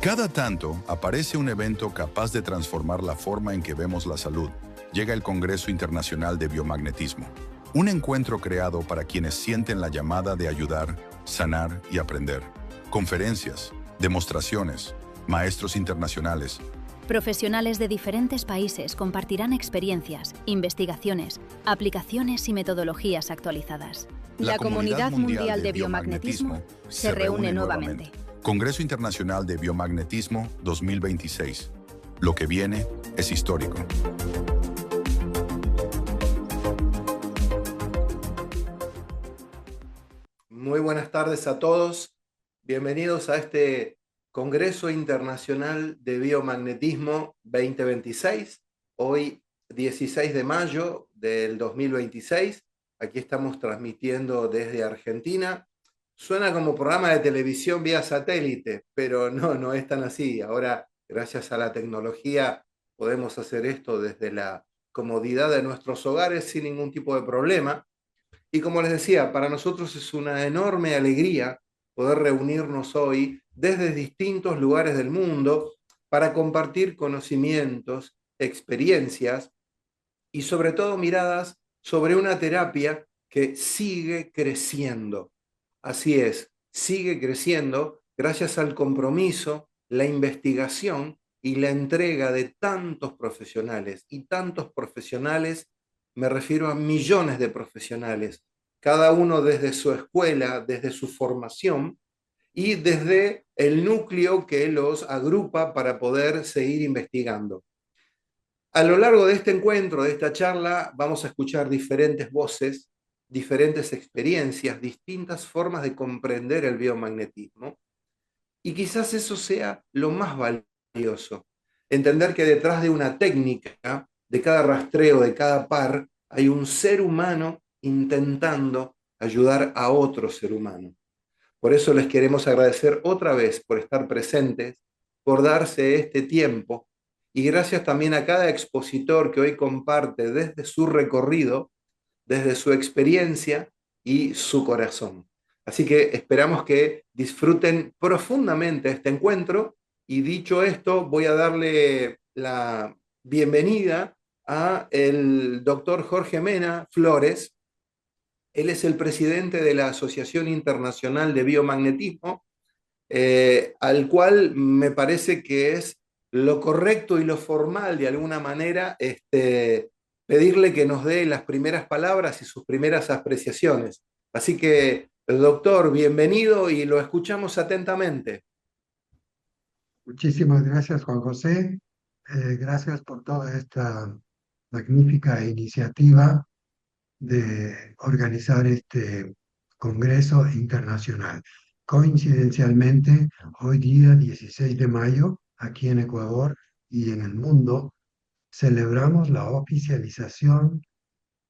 Cada tanto aparece un evento capaz de transformar la forma en que vemos la salud. Llega el Congreso Internacional de Biomagnetismo, un encuentro creado para quienes sienten la llamada de ayudar, sanar y aprender. Conferencias, demostraciones, maestros internacionales. Profesionales de diferentes países compartirán experiencias, investigaciones, aplicaciones y metodologías actualizadas. La Comunidad Mundial de Biomagnetismo se reúne nuevamente. Congreso Internacional de Biomagnetismo 2026. Lo que viene es histórico. Muy buenas tardes a todos. Bienvenidos a este Congreso Internacional de Biomagnetismo 2026. Hoy, 16 de mayo del 2026. Aquí estamos transmitiendo desde Argentina. Suena como programa de televisión vía satélite, pero no es tan así. Ahora, gracias a la tecnología, podemos hacer esto desde la comodidad de nuestros hogares sin ningún tipo de problema. Y como les decía, para nosotros es una enorme alegría poder reunirnos hoy desde distintos lugares del mundo para compartir conocimientos, experiencias y sobre todo miradas sobre una terapia que sigue creciendo. Así es, sigue creciendo gracias al compromiso, la investigación y la entrega de tantos profesionales. Y tantos profesionales, me refiero a millones de profesionales, cada uno desde su escuela, desde su formación y desde el núcleo que los agrupa para poder seguir investigando. A lo largo de este encuentro, de esta charla, vamos a escuchar diferentes voces, diferentes experiencias, distintas formas de comprender el biomagnetismo. Y quizás eso sea lo más valioso. Entender que detrás de una técnica, de cada rastreo, de cada par, hay un ser humano intentando ayudar a otro ser humano. Por eso les queremos agradecer otra vez por estar presentes, por darse este tiempo y gracias también a cada expositor que hoy comparte desde su recorrido, desde su experiencia y su corazón. Así que esperamos que disfruten profundamente este encuentro y dicho esto voy a darle la bienvenida a el doctor Jorge Mena Flores. Él es el presidente de la Asociación Internacional de Biomagnetismo, al cual me parece que es lo correcto y lo formal de alguna manera pedirle que nos dé las primeras palabras y sus primeras apreciaciones. Así que, doctor, bienvenido y lo escuchamos atentamente. Muchísimas gracias, Juan José. Gracias por toda esta magnífica iniciativa de organizar este Congreso Internacional. Coincidencialmente, hoy día 16 de mayo, aquí en Ecuador y en el mundo, celebramos la oficialización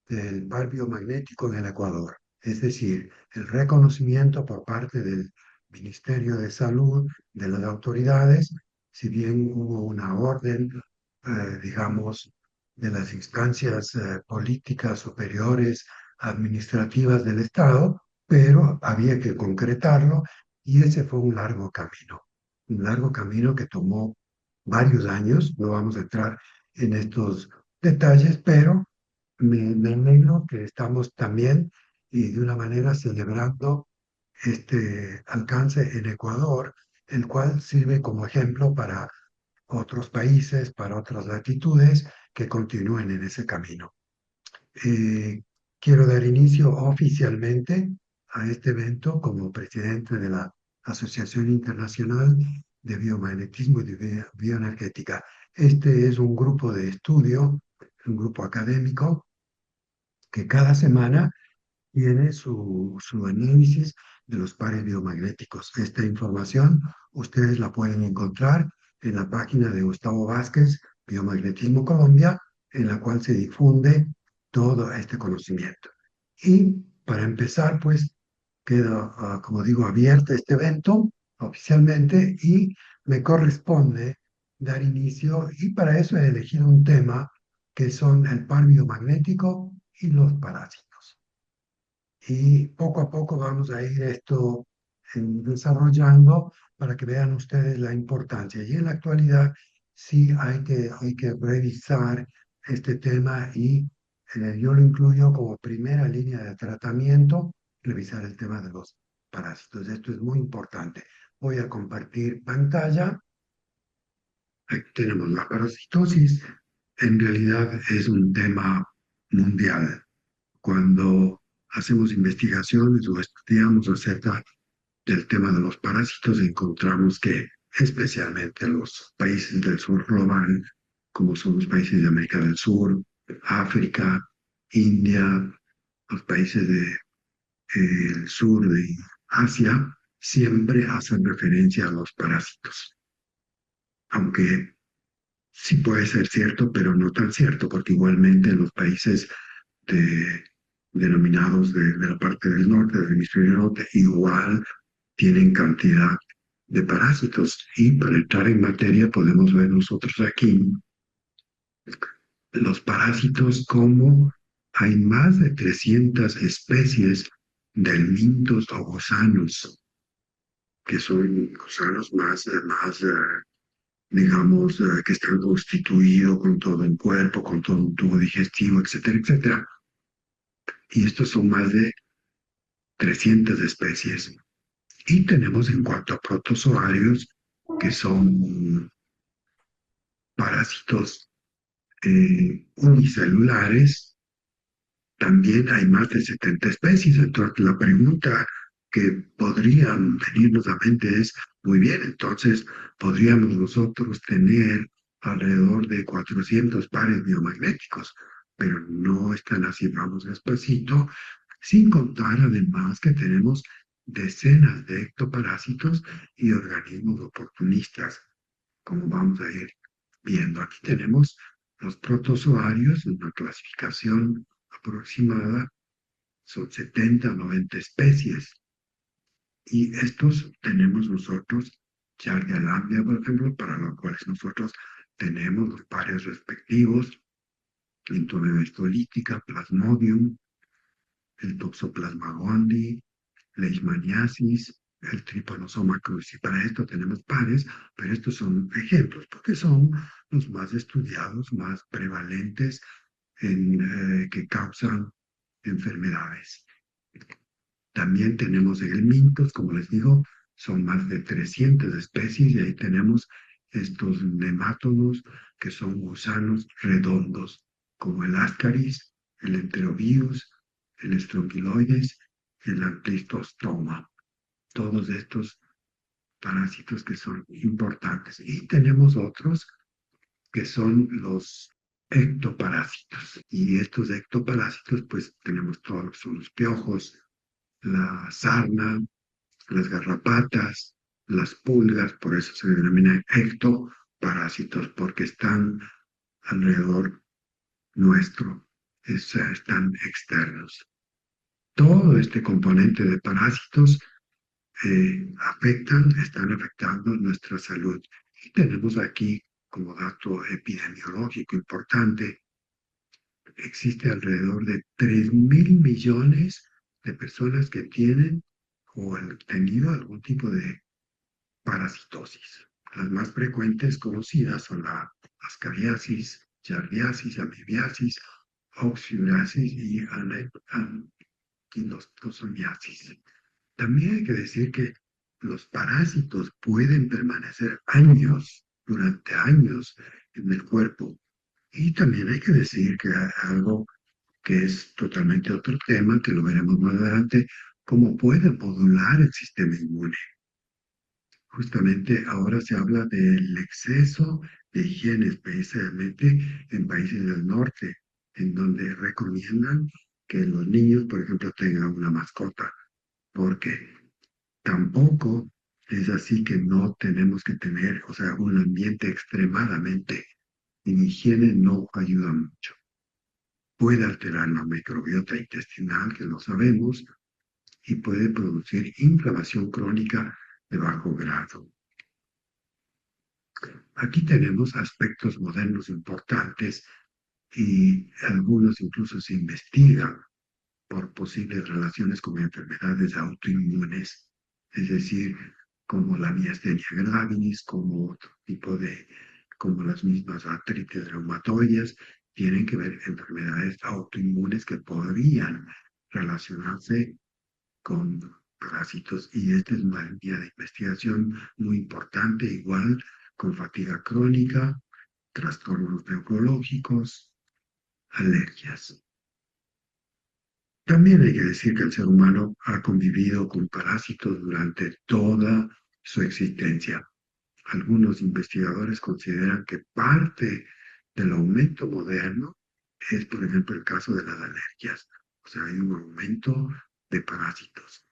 del par biomagnético en el Ecuador, es decir, el reconocimiento por parte del Ministerio de Salud, de las autoridades, si bien hubo una orden, digamos, de las instancias políticas superiores, administrativas del Estado, pero había que concretarlo y ese fue un largo camino que tomó varios años, no vamos a entrar en estos detalles, pero me alegro que estamos también y de una manera celebrando este alcance en Ecuador, el cual sirve como ejemplo para otros países, para otras latitudes que continúen en ese camino. Quiero dar inicio oficialmente a este evento como presidente de la Asociación Internacional de Biomagnetismo y de Bioenergética. Este es un grupo de estudio, un grupo académico que cada semana tiene su análisis de los pares biomagnéticos. Esta información ustedes la pueden encontrar en la página de Gustavo Vázquez, Biomagnetismo Colombia, en la cual se difunde todo este conocimiento. Y para empezar, pues queda, como digo, abierto este evento oficialmente y me corresponde dar inicio y para eso he elegido un tema que son el par biomagnético y los parásitos. Y poco a poco vamos a ir esto desarrollando para que vean ustedes la importancia. Y en la actualidad sí hay que revisar este tema y yo lo incluyo como primera línea de tratamiento, revisar el tema de los parásitos. Esto es muy importante. Voy a compartir pantalla. Aquí tenemos la parasitosis. En realidad es un tema mundial. Cuando hacemos investigaciones o estudiamos acerca del tema de los parásitos, encontramos que especialmente los países del sur global, como son los países de América del Sur, África, India, los países del sur de Asia, siempre hacen referencia a los parásitos. Aunque sí puede ser cierto, pero no tan cierto, porque igualmente en los países de, denominados de la parte del norte, del hemisferio norte, igual tienen cantidad de parásitos. Y para entrar en materia podemos ver nosotros aquí los parásitos como hay más de 300 especies de helmintos o gusanos, que son gusanos digamos, que están constituidos con todo el cuerpo, con todo un tubo digestivo, etcétera, etcétera. Y estos son más de 300 especies. Y tenemos en cuanto a protozoarios, que son parásitos unicelulares, también hay más de 70 especies. Entonces, la pregunta que podría venirnos a la mente es, muy bien, entonces podríamos nosotros tener alrededor de 400 pares biomagnéticos, pero no están así, vamos despacito, sin contar además que tenemos decenas de ectoparásitos y organismos oportunistas, como vamos a ir viendo. Aquí tenemos los protozoarios, una clasificación aproximada, son 70 o 90 especies. Y estos tenemos nosotros, Yardia por ejemplo, para los cuales nosotros tenemos los pares respectivos, Entomemia lítica, Plasmodium, el Toxoplasma gondii, Leishmaniasis, el Trypanosoma cruzi. Para esto tenemos pares, pero estos son ejemplos, porque son los más estudiados, más prevalentes, que causan enfermedades. También tenemos helmintos, como les digo, son más de 300 especies y ahí tenemos estos nemátodos que son gusanos redondos, como el Ascaris, el Enterobius, el Strongyloides, el Anklystostoma. Todos estos parásitos que son importantes. Y tenemos otros que son los ectoparásitos. Y estos ectoparásitos, pues tenemos todos lo que son los piojos, la sarna, las garrapatas, las pulgas, por eso se denominan ectoparásitos, porque están alrededor nuestro, están externos. Todo este componente de parásitos están afectando nuestra salud. Y tenemos aquí, como dato epidemiológico importante, existe alrededor de 3.000 millones de personas que tienen o han tenido algún tipo de parasitosis. Las más frecuentes conocidas son la ascariasis, giardiasis, amibiasis, oxyurasis y anquilostomiasis. También hay que decir que los parásitos pueden permanecer años, durante años en el cuerpo. Y también hay que decir que algo que es totalmente otro tema, que lo veremos más adelante, cómo puede modular el sistema inmune. Justamente ahora se habla del exceso de higiene, especialmente en países del norte, en donde recomiendan que los niños, por ejemplo, tengan una mascota, porque tampoco es así que no tenemos que tener, o sea, un ambiente extremadamente en higiene no ayuda mucho. Puede alterar la microbiota intestinal, que lo sabemos, y puede producir inflamación crónica de bajo grado. Aquí tenemos aspectos modernos importantes y algunos incluso se investigan por posibles relaciones con enfermedades autoinmunes, es decir, como la miastenia gravis, como otro tipo como las mismas artritis reumatoides, tienen que ver enfermedades autoinmunes que podrían relacionarse con parásitos. Y esta es una línea de investigación muy importante, igual con fatiga crónica, trastornos neurológicos, alergias. También hay que decir que el ser humano ha convivido con parásitos durante toda su existencia. Algunos investigadores consideran que parte del aumento moderno es, por ejemplo, el caso de las alergias. O sea, hay un aumento de parásitos.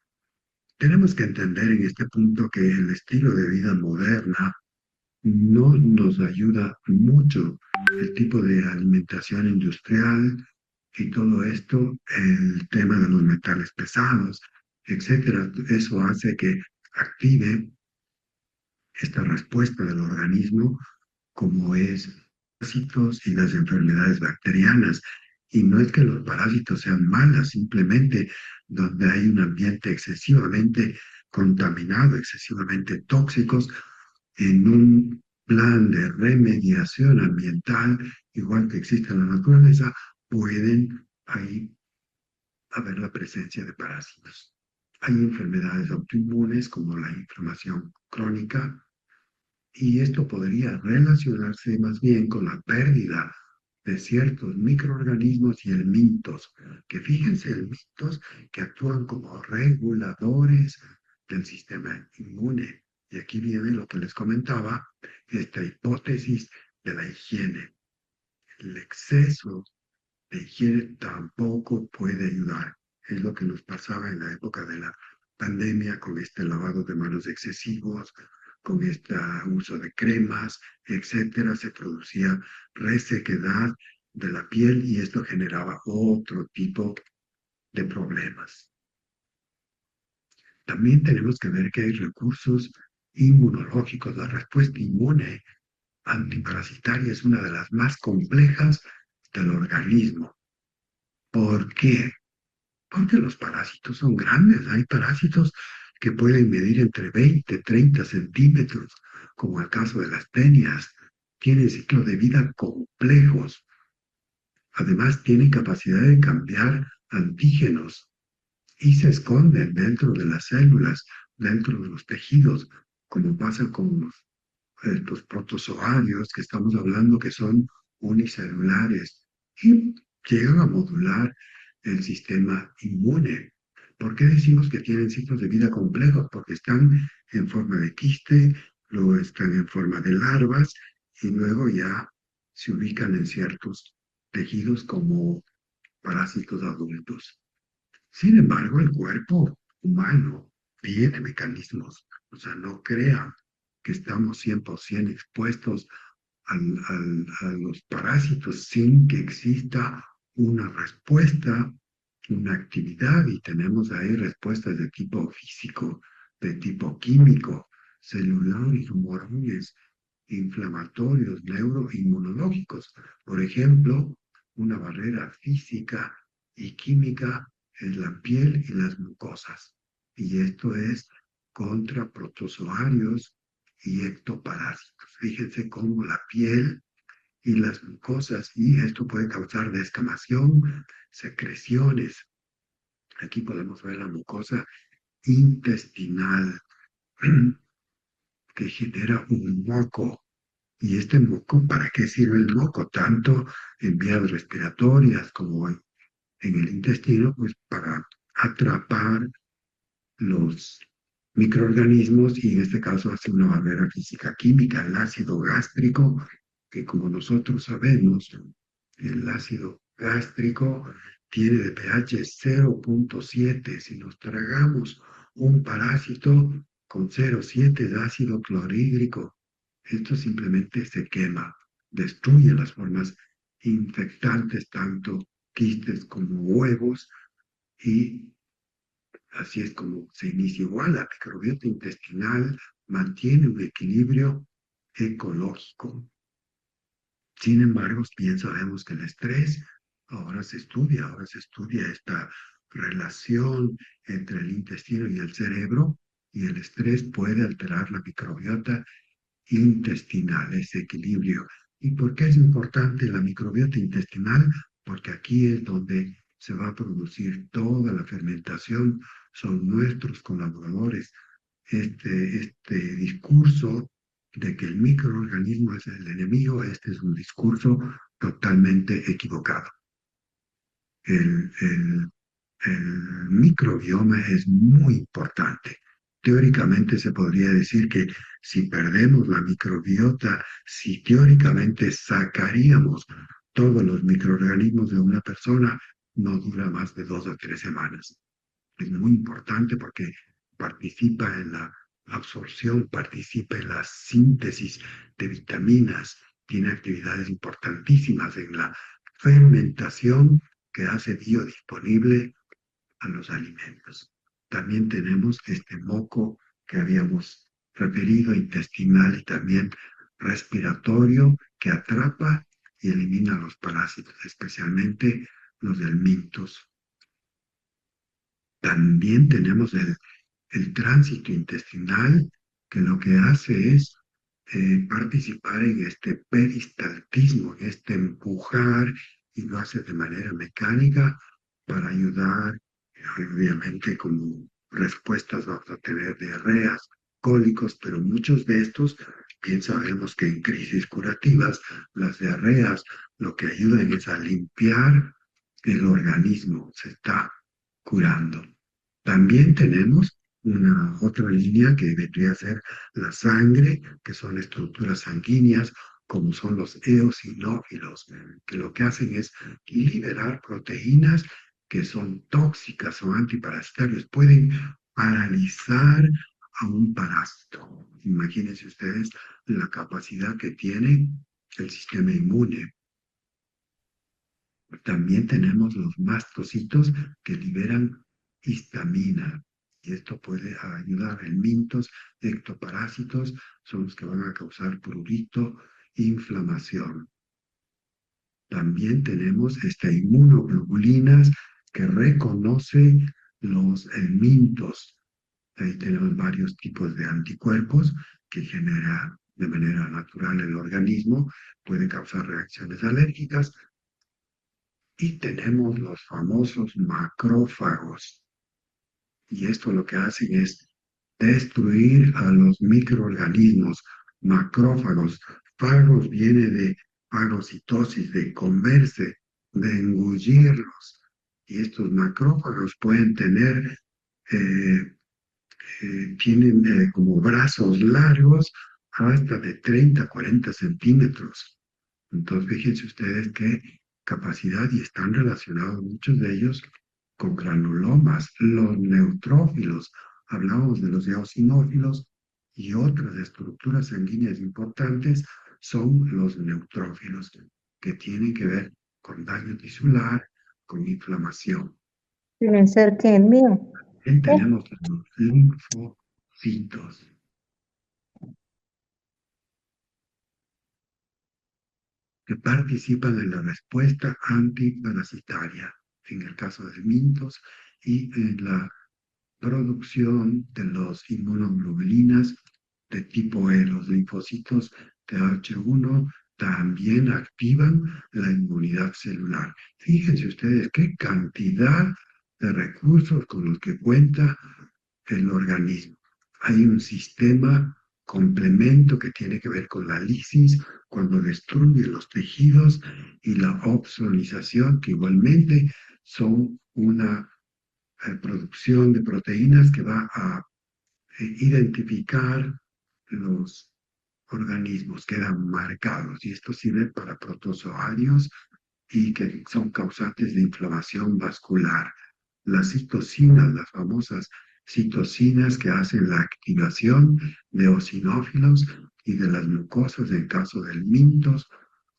Tenemos que entender en este punto que el estilo de vida moderna no nos ayuda mucho. El tipo de alimentación industrial y todo esto, el tema de los metales pesados, etcétera, eso hace que active esta respuesta del organismo como es parásitos y las enfermedades bacterianas. Y no es que los parásitos sean malas, simplemente donde hay un ambiente excesivamente contaminado, excesivamente tóxicos, en un plan de remediación ambiental, igual que existe en la naturaleza, pueden ahí haber la presencia de parásitos. Hay enfermedades autoinmunes como la inflamación crónica, y esto podría relacionarse más bien con la pérdida de ciertos microorganismos y helmintos, que fíjense, helmintos que actúan como reguladores del sistema inmune. Y aquí viene lo que les comentaba, esta hipótesis de la higiene. El exceso de higiene tampoco puede ayudar. Es lo que nos pasaba en la época de la pandemia con este lavado de manos excesivos, con este uso de cremas, etcétera. Se producía resequedad de la piel y esto generaba otro tipo de problemas. También tenemos que ver que hay recursos inmunológicos. La respuesta inmune antiparasitaria es una de las más complejas del organismo. ¿Por qué? Porque los parásitos son grandes. Hay parásitos que pueden medir entre 20 y 30 centímetros, como el caso de las tenias. Tienen ciclos de vida complejos. Además, tienen capacidad de cambiar antígenos y se esconden dentro de las células, dentro de los tejidos, como pasa con estos protozoarios que estamos hablando que son unicelulares y llegan a modular el sistema inmune. ¿Por qué decimos que tienen ciclos de vida complejos? Porque están en forma de quiste, luego están en forma de larvas y luego ya se ubican en ciertos tejidos como parásitos adultos. Sin embargo, el cuerpo humano tiene mecanismos, o sea, no crean que estamos 100% expuestos a los parásitos sin que exista una respuesta, una actividad, y tenemos ahí respuestas de tipo físico, de tipo químico, celular, humorales, inflamatorios, neuroinmunológicos. Por ejemplo, una barrera física y química es la piel y las mucosas. Y esto es contra protozoarios y ectoparásitos. Fíjense cómo la piel y las mucosas, y esto puede causar descamación, secreciones. Aquí podemos ver la mucosa intestinal que genera un moco. ¿Y este moco, para qué sirve el moco? Tanto en vías respiratorias como en el intestino, pues para atrapar los microorganismos y en este caso hace una barrera física química, el ácido gástrico, que como nosotros sabemos, el ácido gástrico tiene de pH 0.7. Si nos tragamos un parásito con 0.7 de ácido clorhídrico, esto simplemente se quema, destruye las formas infectantes, tanto quistes como huevos, y así es como se inicia. Igual la microbiota intestinal mantiene un equilibrio ecológico. Sin embargo, bien sabemos que el estrés ahora se estudia esta relación entre el intestino y el cerebro, y el estrés puede alterar la microbiota intestinal, ese equilibrio. ¿Y por qué es importante la microbiota intestinal? Porque aquí es donde se va a producir toda la fermentación, son nuestros colaboradores. Este discurso de que el microorganismo es el enemigo, este es un discurso totalmente equivocado. El microbioma es muy importante. Teóricamente se podría decir que si perdemos la microbiota, si teóricamente sacaríamos todos los microorganismos de una persona, no dura más de 2 o 3 semanas. Es muy importante porque participa en la absorción, participa en la síntesis de vitaminas, tiene actividades importantísimas en la fermentación que hace biodisponible a los alimentos. También tenemos este moco que habíamos referido, intestinal y también respiratorio, que atrapa y elimina los parásitos, especialmente los helmintos. También tenemos el tránsito intestinal, que lo que hace es participar en este peristaltismo, en este empujar, y lo hace de manera mecánica para ayudar, obviamente como respuestas vamos a tener diarreas, cólicos, pero muchos de estos, bien sabemos que en crisis curativas, las diarreas lo que ayudan es a limpiar el organismo, se está curando. También tenemos una otra línea que vendría a ser la sangre, que son estructuras sanguíneas, como son los eosinófilos, que lo que hacen es liberar proteínas que son tóxicas o antiparasitarias, pueden paralizar a un parásito. Imagínense ustedes la capacidad que tiene el sistema inmune. También tenemos los mastocitos que liberan histamina, y esto puede ayudar. Helmintos, ectoparásitos, son los que van a causar prurito, inflamación. También tenemos inmunoglobulinas que reconoce los helmintos. Ahí tenemos varios tipos de anticuerpos que genera de manera natural el organismo, puede causar reacciones alérgicas. Y tenemos los famosos macrófagos. Y esto lo que hacen es destruir a los microorganismos. Macrófagos. Fagos viene de fagocitosis, de comerse, de engullirlos. Y estos macrófagos pueden tener, tienen como brazos largos hasta de 30 a 40 centímetros. Entonces, fíjense ustedes qué capacidad, y están relacionados muchos de ellos con granulomas, los neutrófilos. Hablamos de los eosinófilos, y otras estructuras sanguíneas importantes son los neutrófilos, que tienen que ver con daño tisular, con inflamación. Deben ser que el mío. También tenemos los linfocitos. Que participan en la respuesta antiparasitaria, en el caso de helmintos, y en la producción de los inmunoglobulinas de tipo E. Los linfocitos TH1 también activan la inmunidad celular. Fíjense ustedes qué cantidad de recursos con los que cuenta el organismo. Hay un sistema complemento que tiene que ver con la lisis, cuando destruye los tejidos, y la opsonización, que igualmente son una producción de proteínas que va a identificar los organismos, quedan marcados, y esto sirve para protozoarios y que son causantes de inflamación vascular. Las citocinas, las famosas citocinas que hacen la activación de eosinófilos y de las mucosas en caso de helmintos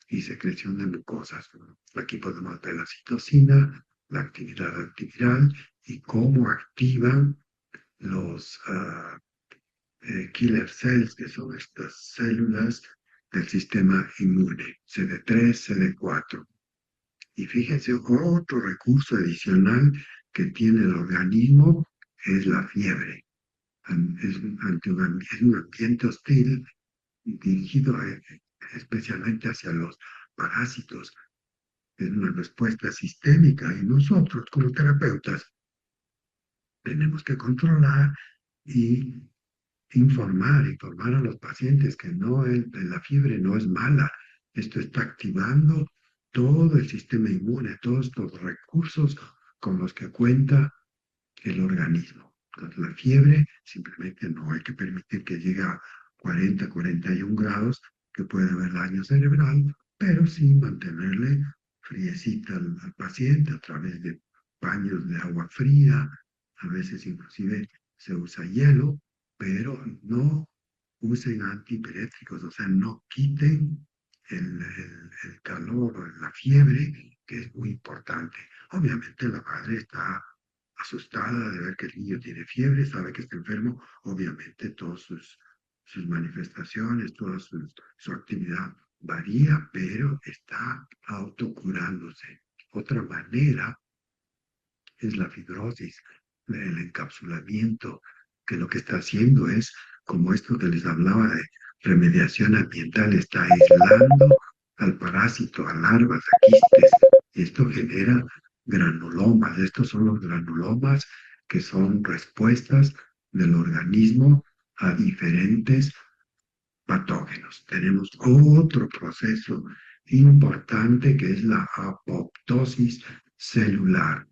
y secreción de mucosas. Aquí podemos ver la citocina, la actividad antiviral y cómo activan los killer cells, que son estas células del sistema inmune, CD3, CD4. Y fíjense, otro recurso adicional que tiene el organismo es la fiebre. es un ambiente hostil dirigido especialmente hacia los parásitos. Es una respuesta sistémica y nosotros como terapeutas tenemos que controlar y informar a los pacientes que no la fiebre no es mala. Esto está activando todo el sistema inmune, todos los recursos con los que cuenta el organismo. Entonces, la fiebre simplemente no hay que permitir que llegue a 40, 41 grados, que puede haber daño cerebral, pero sí mantenerle friecita al paciente a través de baños de agua fría, a veces inclusive se usa hielo, pero no usen antipiréticos, o sea, no quiten el calor o la fiebre, que es muy importante. Obviamente la madre está asustada de ver que el niño tiene fiebre, sabe que está enfermo, obviamente todas sus manifestaciones, su actividad varía, pero está autocurándose. Otra manera es la fibrosis, el encapsulamiento, que lo que está haciendo es, como esto que les hablaba de remediación ambiental, está aislando al parásito, a larvas, a quistes. Esto genera granulomas. Estos son los granulomas que son respuestas del organismo a diferentes patógenos. Tenemos otro proceso importante que es la apoptosis celular.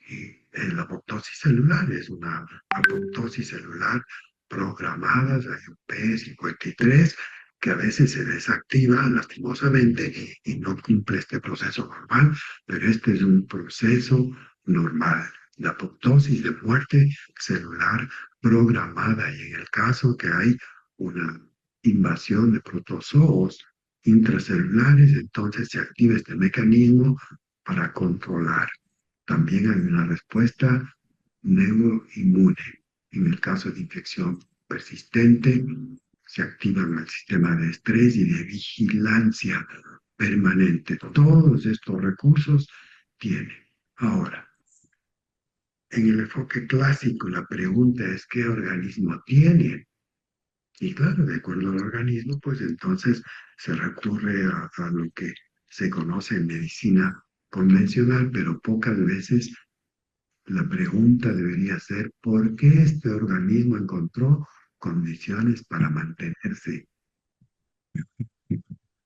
Y la apoptosis celular es una apoptosis celular programada, hay un P53 que a veces se desactiva lastimosamente y no cumple este proceso normal, pero este es un proceso normal. La apoptosis de muerte celular programada, y en el caso que hay una invasión de protozoos intracelulares, entonces se activa este mecanismo para controlar. También hay una respuesta neuroinmune. En el caso de infección persistente, se activa el sistema de estrés y de vigilancia permanente. Todos estos recursos tiene. Ahora, en el enfoque clásico, la pregunta es ¿qué organismo tiene? Y claro, de acuerdo al organismo, pues entonces se recurre a lo que se conoce en medicina convencional, pero pocas veces la pregunta debería ser, ¿por qué este organismo encontró condiciones para mantenerse?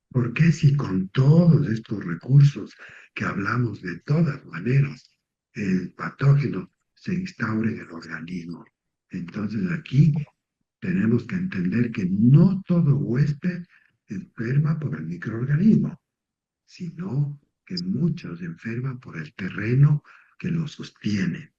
¿Por qué si con todos estos recursos que hablamos de todas maneras, el patógeno se instaura en el organismo? Entonces aquí tenemos que entender que no todo huésped enferma por el microorganismo, sino que muchos enferman por el terreno que lo sostiene.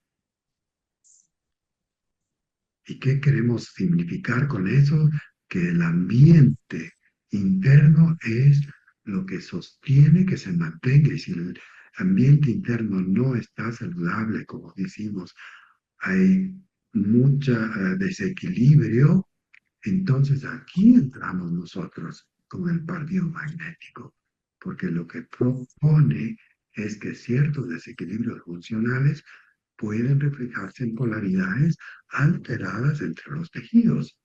¿Y qué queremos significar con eso? Que el ambiente interno es lo que sostiene que se mantenga. Y si el ambiente interno no está saludable, como decimos, hay mucho desequilibrio, entonces aquí entramos nosotros con el par biomagnético, porque lo que propone es que ciertos desequilibrios funcionales pueden reflejarse en polaridades alteradas entre los tejidos.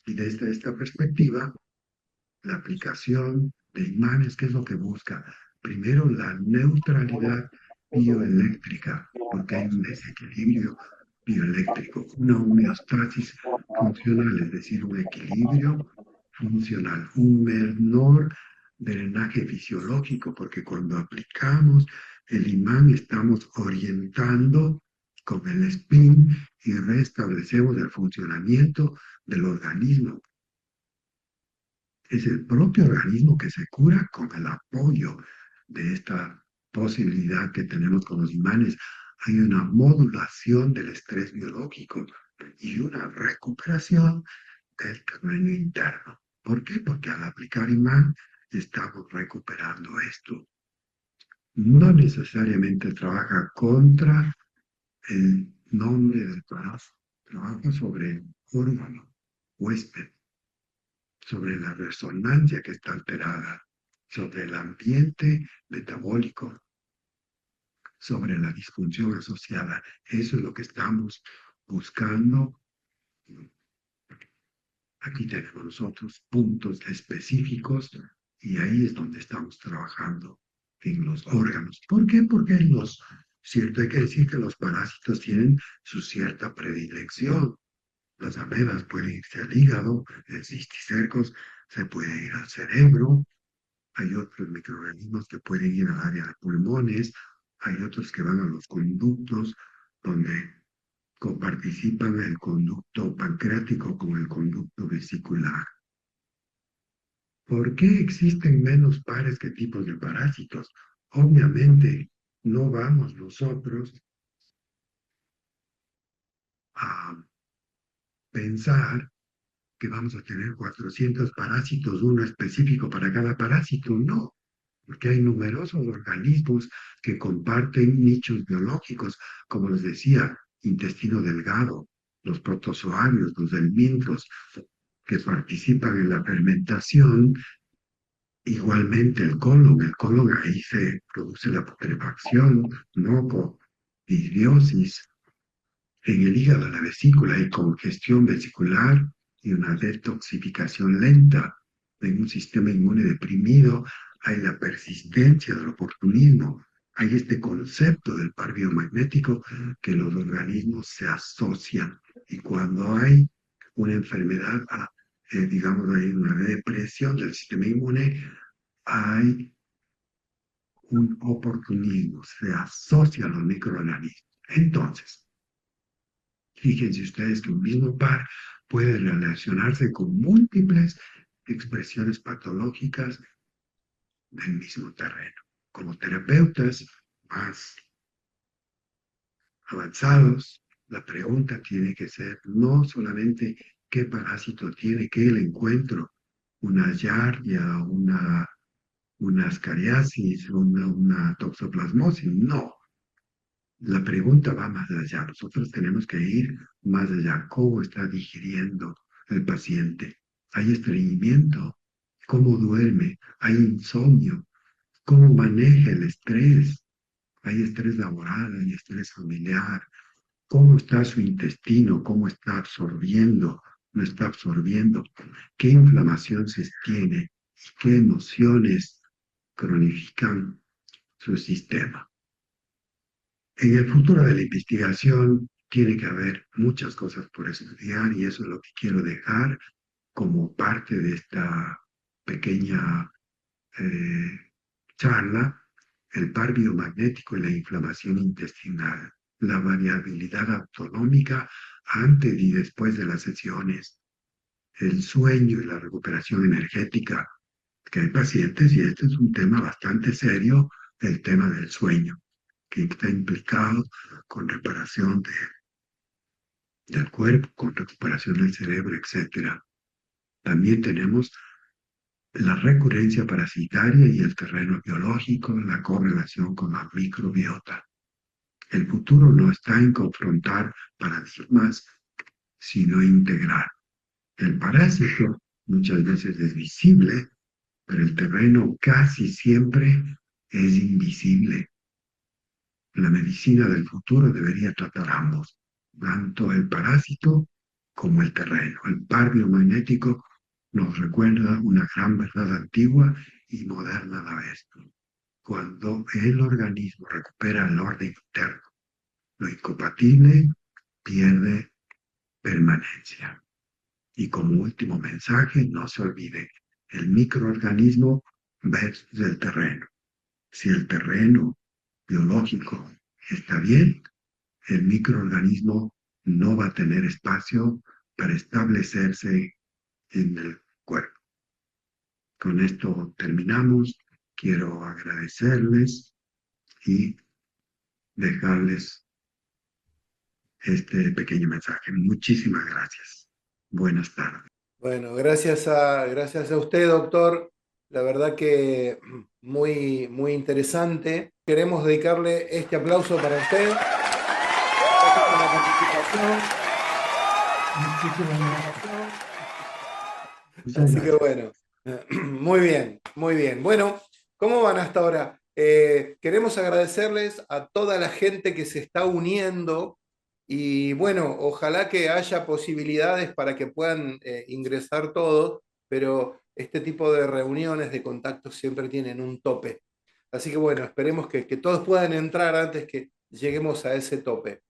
Y desde esta perspectiva, la aplicación de imanes, ¿qué es lo que busca? Primero, la neutralidad bioeléctrica, porque hay un desequilibrio bioeléctrico, una homeostasis funcional, es decir, un equilibrio funcional, un menor drenaje fisiológico, porque cuando aplicamos el imán estamos orientando con el spin y restablecemos el funcionamiento del organismo. Es el propio organismo que se cura con el apoyo de esta posibilidad que tenemos con los imanes. Hay una modulación del estrés biológico y una recuperación del terreno interno. ¿Por qué? Porque al aplicar imán estamos recuperando esto. No necesariamente trabaja contra el nombre del trabajo, trabaja sobre el órgano huésped, sobre la resonancia que está alterada, sobre el ambiente metabólico, sobre la disfunción asociada. Eso es lo que estamos buscando Aquí tenemos nosotros puntos específicos y ahí es donde estamos trabajando en los órganos. ¿Por qué? Porque cierto, hay que decir que los parásitos tienen su cierta predilección. Las amebas pueden irse al hígado, el cisticercos se puede ir al cerebro, hay otros microorganismos que pueden ir al área de pulmones, hay otros que van a los conductos, donde coparticipan el conducto pancreático con el conducto vesicular. ¿Por qué existen menos pares que tipos de parásitos? Obviamente, no vamos nosotros a pensar que vamos a tener 400 parásitos, uno específico para cada parásito, no, porque hay numerosos organismos que comparten nichos biológicos, como les decía, intestino delgado, los protozoarios, los helmintros, que participan en la fermentación, igualmente el colon ahí se produce la putrefacción, moco, disbiosis, en el hígado, la vesícula, hay congestión vesicular y una detoxificación lenta. En un sistema inmune deprimido hay la persistencia del oportunismo. Hay este concepto del par biomagnético que los organismos se asocian. Y cuando hay una enfermedad, digamos, hay una depresión del sistema inmune, hay un oportunismo, se asocian los microorganismos. Entonces, fíjense ustedes que un mismo par puede relacionarse con múltiples expresiones patológicas del mismo terreno. Como terapeutas más avanzados, la pregunta tiene que ser no solamente qué parásito tiene, qué el encuentro, una giardia, una ascariasis, una toxoplasmosis, no. La pregunta va más allá. Nosotros tenemos que ir más allá. ¿Cómo está digiriendo el paciente? ¿Hay estreñimiento? ¿Cómo duerme? ¿Hay insomnio? ¿Cómo maneja el estrés? ¿Hay estrés laboral? ¿Hay estrés familiar? ¿Cómo está su intestino? ¿Cómo está absorbiendo? ¿No está absorbiendo? ¿Qué inflamación se tiene? ¿Qué emociones cronifican su sistema? En el futuro de la investigación tiene que haber muchas cosas por estudiar y eso es lo que quiero dejar como parte de esta pequeña eh, charla, el par biomagnético y la inflamación intestinal, la variabilidad autonómica antes y después de las sesiones, el sueño y la recuperación energética, que hay pacientes, y este es un tema bastante serio, el tema del sueño que está implicado con reparación del cuerpo, con recuperación del cerebro, etc. También tenemos la recurrencia parasitaria y el terreno biológico, la correlación con la microbiota. El futuro no está en confrontar paradigmas, sino integrar. El parásito muchas veces es visible, pero el terreno casi siempre es invisible. La medicina del futuro debería tratar ambos, tanto el parásito como el terreno. El par biomagnético nos recuerda una gran verdad antigua y moderna a la vez. Cuando el organismo recupera el orden interno, lo incompatible pierde permanencia. Y como último mensaje, no se olvide, el microorganismo versus el terreno. Si el terreno biológico está bien, el microorganismo no va a tener espacio para establecerse en el cuerpo. Con esto terminamos. Quiero agradecerles y dejarles este pequeño mensaje. Muchísimas gracias. Buenas tardes. Bueno, gracias a usted, doctor. La verdad que muy, muy interesante. Queremos dedicarle este aplauso para usted. Gracias por la participación. Así que bueno, muy bien, muy bien. Bueno, ¿cómo van hasta ahora? Queremos agradecerles a toda la gente que se está uniendo Y bueno, ojalá que haya posibilidades para que puedan ingresar todos, pero este tipo de reuniones, de contactos siempre tienen un tope. Así que bueno, esperemos que todos puedan entrar antes que lleguemos a ese tope.